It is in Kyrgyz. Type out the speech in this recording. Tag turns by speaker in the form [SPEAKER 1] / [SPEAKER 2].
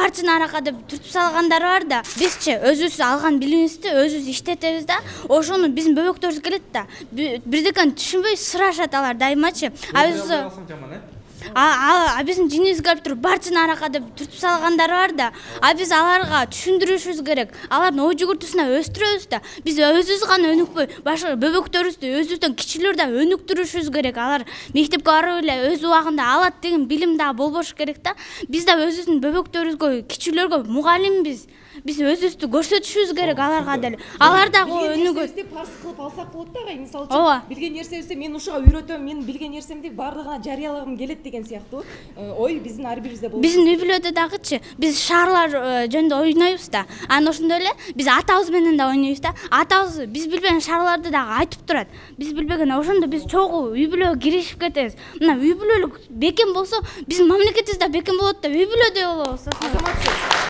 [SPEAKER 1] барчаны аракка деп түртүп салгандар бар да. Бизчи өзүбүз алган билимибизди өзүбүз иштетебиз да. Ошону биздин бөбөктөрүбүз келет да. Бирдекени түшүнбөй сурашат алар дайымачы. Биздин жинибизге келип туруп барчаны аракка деп түртүп салгандар бар да. Биз аларга түшүндүрүшүбүз керек. Алардын ой жүгүртүүсүнө өстүрөбүз да. Биз өзүбүз гана өнүкпөй, башка бөбөктөрүбүздү өзүбүздөн кичилер да өнүктүрүшүбүз керек. Алар мектепке барып эле өз убагында алат деген билим да болбош керек да. Биз да өзүбүздүн бөбөктөрүбүзгө, кичилерге мугалимбиз. Биз өзүбүздү көрсөтүшүбүз керек аларга деле. Алар дагы өнүгөт.
[SPEAKER 2] Парс кылып алсак болот да, мисалы үчүн билген нерсебизди мен ушуга үйрөтөм, мен билген нерсемди бардыгына жарыялагым келет деген сыяктуу ой биздин ар бирибизде болот.
[SPEAKER 1] Биздин үй бүлөдө дагычы биз шаарлар жөнүндө ойнойбуз да. Анан ошондой эле биз атабыз менен да ойнойбуз да. Атабыз биз билбеген шаарларды дагы айтып турат. Биз билбеген ошондо биз чогуу үй бүлөгө киришип кетебиз. Мына үй бүлөлүк бекем болсо биздин мамлекетибиз да бекем болот да, үй бүлөдөй болобуз.
[SPEAKER 2] Азаматсыз.